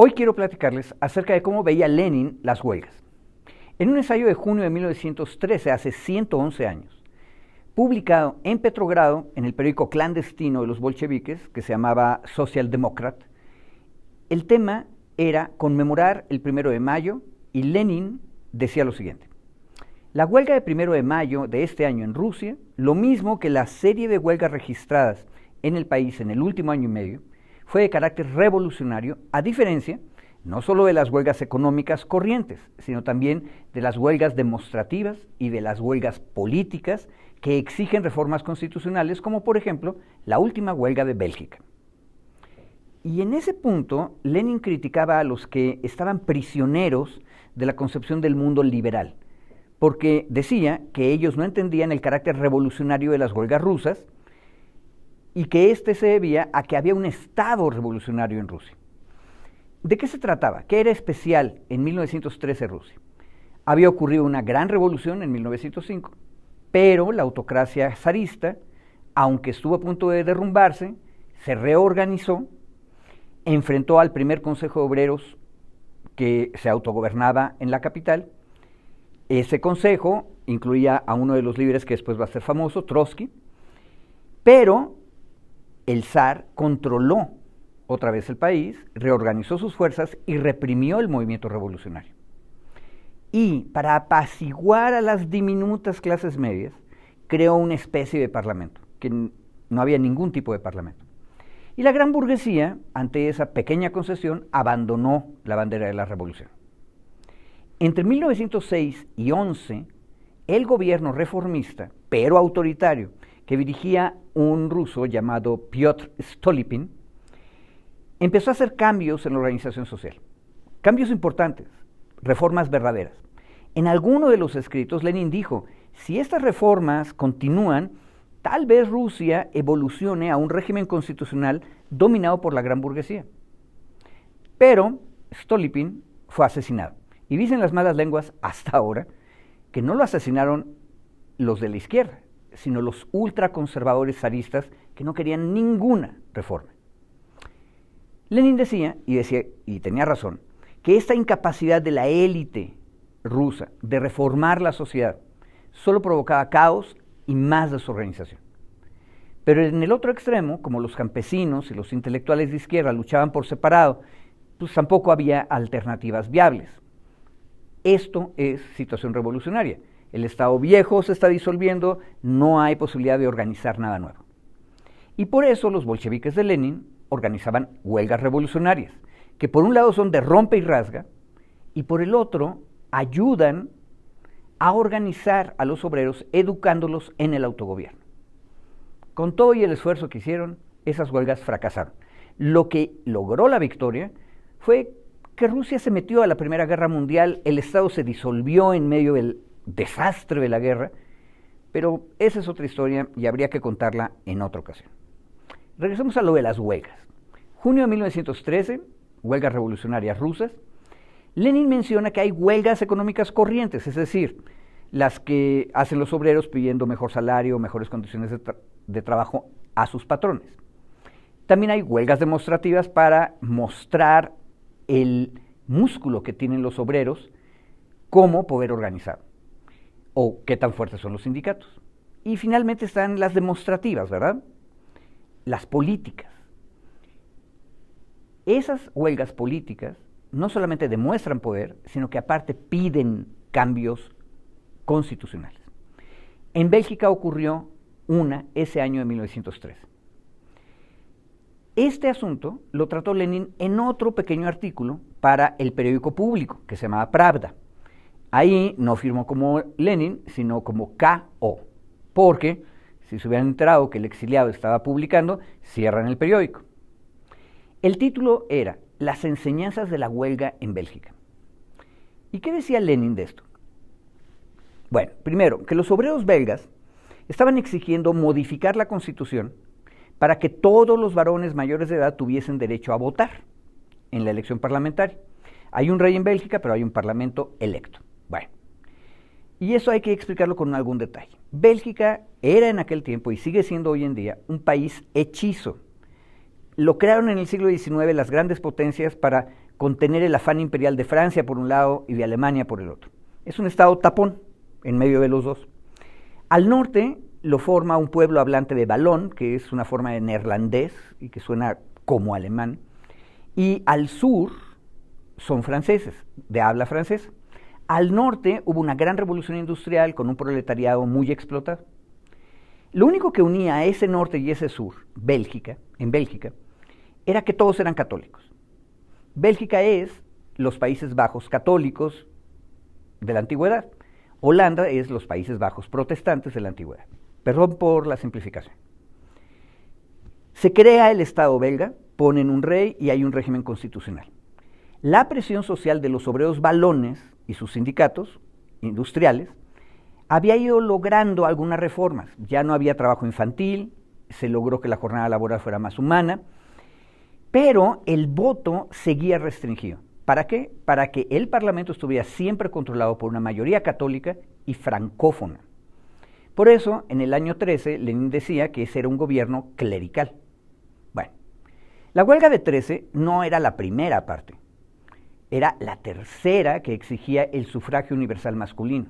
Hoy quiero platicarles acerca de cómo veía Lenin las huelgas. En un ensayo de junio de 1913, hace 111 años, publicado en Petrogrado, en el periódico clandestino de los bolcheviques, que se llamaba Social Democrat, el tema era conmemorar el 1 de mayo y Lenin decía lo siguiente: la huelga de 1 de mayo de este año en Rusia, lo mismo que la serie de huelgas registradas en el país en el último año y medio, fue de carácter revolucionario, a diferencia no solo de las huelgas económicas corrientes, sino también de las huelgas demostrativas y de las huelgas políticas que exigen reformas constitucionales, como por ejemplo la última huelga de Bélgica. Y en ese punto, Lenin criticaba a los que estaban prisioneros de la concepción del mundo liberal, porque decía que ellos no entendían el carácter revolucionario de las huelgas rusas y que este se debía a que había un Estado revolucionario en Rusia. ¿De qué se trataba? ¿Qué era especial en 1913 Rusia? Había ocurrido una gran revolución en 1905, pero la autocracia zarista, aunque estuvo a punto de derrumbarse, se reorganizó, enfrentó al primer Consejo de Obreros que se autogobernaba en la capital. Ese consejo incluía a uno de los líderes que después va a ser famoso, Trotsky, pero el zar controló otra vez el país, reorganizó sus fuerzas y reprimió el movimiento revolucionario. Y para apaciguar a las diminutas clases medias, creó una especie de parlamento, que no había ningún tipo de parlamento. Y la gran burguesía, ante esa pequeña concesión, abandonó la bandera de la revolución. Entre 1906 y 11, el gobierno reformista, pero autoritario, que dirigía un ruso llamado Piotr Stolypin, empezó a hacer cambios en la organización social. Cambios importantes, reformas verdaderas. En alguno de los escritos, Lenin dijo: si estas reformas continúan, tal vez Rusia evolucione a un régimen constitucional dominado por la gran burguesía. Pero Stolypin fue asesinado. Y dicen las malas lenguas hasta ahora que no lo asesinaron los de la izquierda, sino los ultraconservadores zaristas que no querían ninguna reforma. Lenin decía, y tenía razón, que esta incapacidad de la élite rusa de reformar la sociedad solo provocaba caos y más desorganización. Pero en el otro extremo, como los campesinos y los intelectuales de izquierda luchaban por separado, pues tampoco había alternativas viables. Esto es situación revolucionaria. El Estado viejo se está disolviendo, no hay posibilidad de organizar nada nuevo. Y por eso los bolcheviques de Lenin organizaban huelgas revolucionarias, que por un lado son de rompe y rasga, y por el otro ayudan a organizar a los obreros, educándolos en el autogobierno. Con todo y el esfuerzo que hicieron, esas huelgas fracasaron. Lo que logró la victoria fue que Rusia se metió a la Primera Guerra Mundial, el Estado se disolvió en medio del desastre de la guerra, pero esa es otra historia y habría que contarla en otra ocasión. Regresemos a lo de las huelgas. Junio de 1913, huelgas revolucionarias rusas. Lenin menciona que hay huelgas económicas corrientes, es decir, las que hacen los obreros pidiendo mejor salario, mejores condiciones de trabajo a sus patrones. También hay huelgas demostrativas para mostrar el músculo que tienen los obreros como poder organizado, o qué tan fuertes son los sindicatos. Y finalmente están las demostrativas, ¿verdad? Las políticas. Esas huelgas políticas no solamente demuestran poder, sino que aparte piden cambios constitucionales. En Bélgica ocurrió una ese año de 1913. Este asunto lo trató Lenin en otro pequeño artículo para el periódico público, que se llamaba Pravda. Ahí no firmó como Lenin, sino como K.O., porque si se hubieran enterado que el exiliado estaba publicando, cierran el periódico. El título era Las enseñanzas de la huelga en Bélgica. ¿Y qué decía Lenin de esto? Bueno, primero, que los obreros belgas estaban exigiendo modificar la Constitución para que todos los varones mayores de edad tuviesen derecho a votar en la elección parlamentaria. Hay un rey en Bélgica, pero hay un parlamento electo. Bueno, y eso hay que explicarlo con algún detalle. Bélgica era en aquel tiempo, y sigue siendo hoy en día, un país hechizo. Lo crearon en el siglo XIX las grandes potencias para contener el afán imperial de Francia por un lado y de Alemania por el otro. Es un estado tapón en medio de los dos. Al norte lo forma un pueblo hablante de valón, que es una forma de neerlandés y que suena como alemán, y al sur son franceses, de habla francesa. Al norte hubo una gran revolución industrial con un proletariado muy explotado. Lo único que unía a ese norte y ese sur, en Bélgica, era que todos eran católicos. Bélgica es los Países Bajos católicos de la antigüedad. Holanda es los Países Bajos protestantes de la antigüedad. Perdón por la simplificación. Se crea el Estado belga, ponen un rey y hay un régimen constitucional. La presión social de los obreros valones y sus sindicatos industriales había ido logrando algunas reformas. Ya no había trabajo infantil, se logró que la jornada laboral fuera más humana, pero el voto seguía restringido. ¿Para qué? Para que el Parlamento estuviera siempre controlado por una mayoría católica y francófona. Por eso, en el año 13, Lenin decía que ese era un gobierno clerical. Bueno, la huelga de 13 no era la primera parte, era la tercera que exigía el sufragio universal masculino.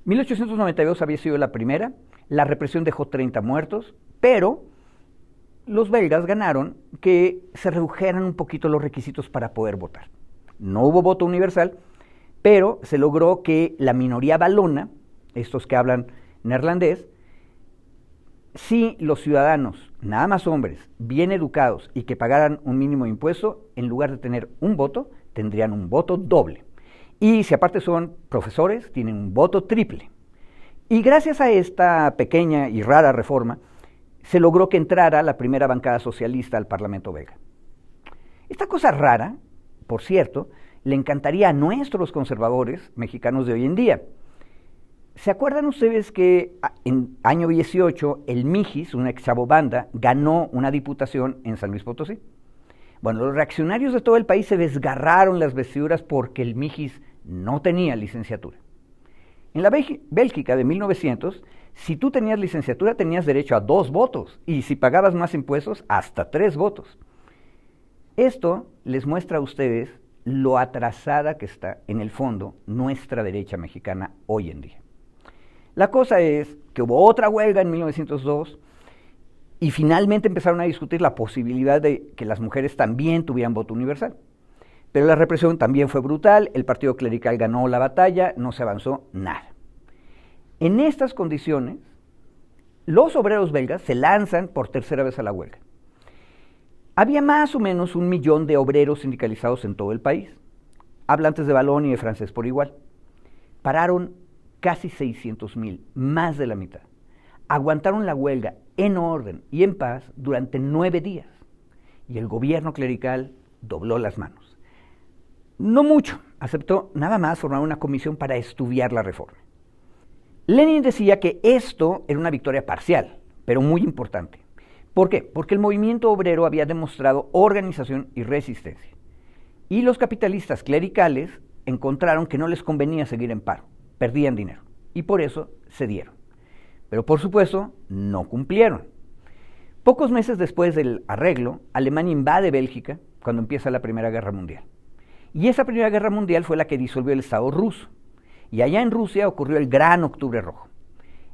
1892 había sido la primera, la represión dejó 30 muertos, pero los belgas ganaron que se redujeran un poquito los requisitos para poder votar. No hubo voto universal, pero se logró que la minoría valona, estos que hablan neerlandés, si los ciudadanos, nada más hombres, bien educados y que pagaran un mínimo de impuesto, en lugar de tener un voto, tendrían un voto doble. Y si aparte son profesores, tienen un voto triple. Y gracias a esta pequeña y rara reforma, se logró que entrara la primera bancada socialista al Parlamento belga. Esta cosa rara, por cierto, le encantaría a nuestros conservadores mexicanos de hoy en día. ¿Se acuerdan ustedes que en año 18 el Mijis, una ex chavobanda, ganó una diputación en San Luis Potosí? Bueno, los reaccionarios de todo el país se desgarraron las vestiduras porque el Mijis no tenía licenciatura. En la Bélgica de 1900, si tú tenías licenciatura tenías derecho a 2 votos y si pagabas más impuestos, hasta 3 votos. Esto les muestra a ustedes lo atrasada que está, en el fondo, nuestra derecha mexicana hoy en día. La cosa es que hubo otra huelga en 1902 y finalmente empezaron a discutir la posibilidad de que las mujeres también tuvieran voto universal. Pero la represión también fue brutal, el partido clerical ganó la batalla, no se avanzó nada. En estas condiciones, los obreros belgas se lanzan por tercera vez a la huelga. Había más o menos 1 millón de obreros sindicalizados en todo el país, hablantes de valón y de francés por igual. Pararon casi 600,000, más de la mitad. Aguantaron la huelga en orden y en paz durante 9 días. Y el gobierno clerical dobló las manos. No mucho, aceptó nada más formar una comisión para estudiar la reforma. Lenin decía que esto era una victoria parcial, pero muy importante. ¿Por qué? Porque el movimiento obrero había demostrado organización y resistencia. Y los capitalistas clericales encontraron que no les convenía seguir en paro, perdían dinero, y por eso cedieron. Pero por supuesto, no cumplieron. Pocos meses después del arreglo, Alemania invade Bélgica cuando empieza la Primera Guerra Mundial. Y esa Primera Guerra Mundial fue la que disolvió el Estado ruso. Y allá en Rusia ocurrió el Gran Octubre Rojo.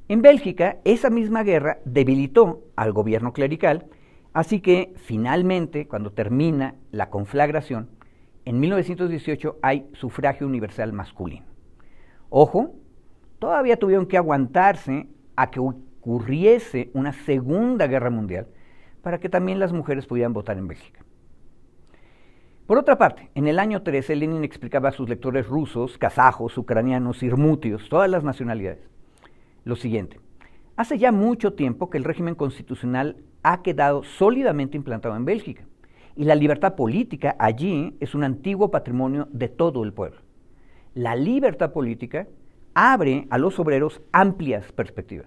En Bélgica, esa misma guerra debilitó al gobierno clerical, así que finalmente, cuando termina la conflagración, en 1918 hay sufragio universal masculino. Ojo, todavía tuvieron que aguantarse a que ocurriese una Segunda Guerra Mundial para que también las mujeres pudieran votar en Bélgica. Por otra parte, en el año 13, Lenin explicaba a sus lectores rusos, kazajos, ucranianos, irmutios, todas las nacionalidades, lo siguiente: hace ya mucho tiempo que el régimen constitucional ha quedado sólidamente implantado en Bélgica, y la libertad política allí es un antiguo patrimonio de todo el pueblo. La libertad política abre a los obreros amplias perspectivas.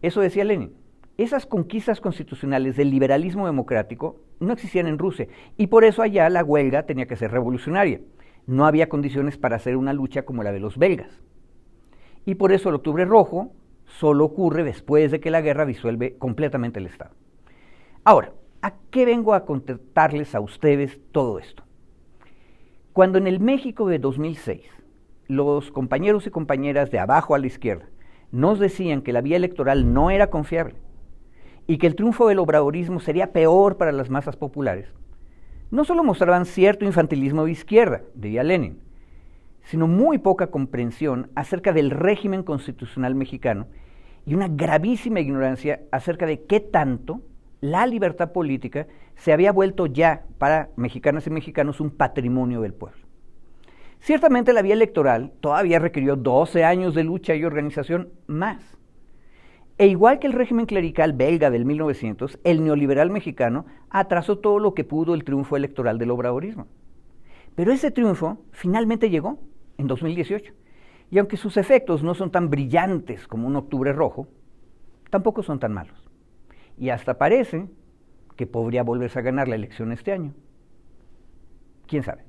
Eso decía Lenin. Esas conquistas constitucionales del liberalismo democrático no existían en Rusia, y por eso allá la huelga tenía que ser revolucionaria. No había condiciones para hacer una lucha como la de los belgas. Y por eso el Octubre Rojo solo ocurre después de que la guerra disuelve completamente el Estado. Ahora, ¿A qué vengo a contarles a ustedes todo esto? Cuando en el México de 2006 los compañeros y compañeras de abajo a la izquierda nos decían que la vía electoral no era confiable y que el triunfo del obradorismo sería peor para las masas populares, no solo mostraban cierto infantilismo de izquierda, diría Lenin, sino muy poca comprensión acerca del régimen constitucional mexicano y una gravísima ignorancia acerca de qué tanto la libertad política se había vuelto ya para mexicanas y mexicanos un patrimonio del pueblo. Ciertamente la vía electoral todavía requirió 12 años de lucha y organización más. E igual que el régimen clerical belga del 1900, el neoliberal mexicano atrasó todo lo que pudo el triunfo electoral del obradorismo. Pero ese triunfo finalmente llegó en 2018. Y aunque sus efectos no son tan brillantes como un octubre rojo, tampoco son tan malos. Y hasta parece que podría volverse a ganar la elección este año. ¿Quién sabe?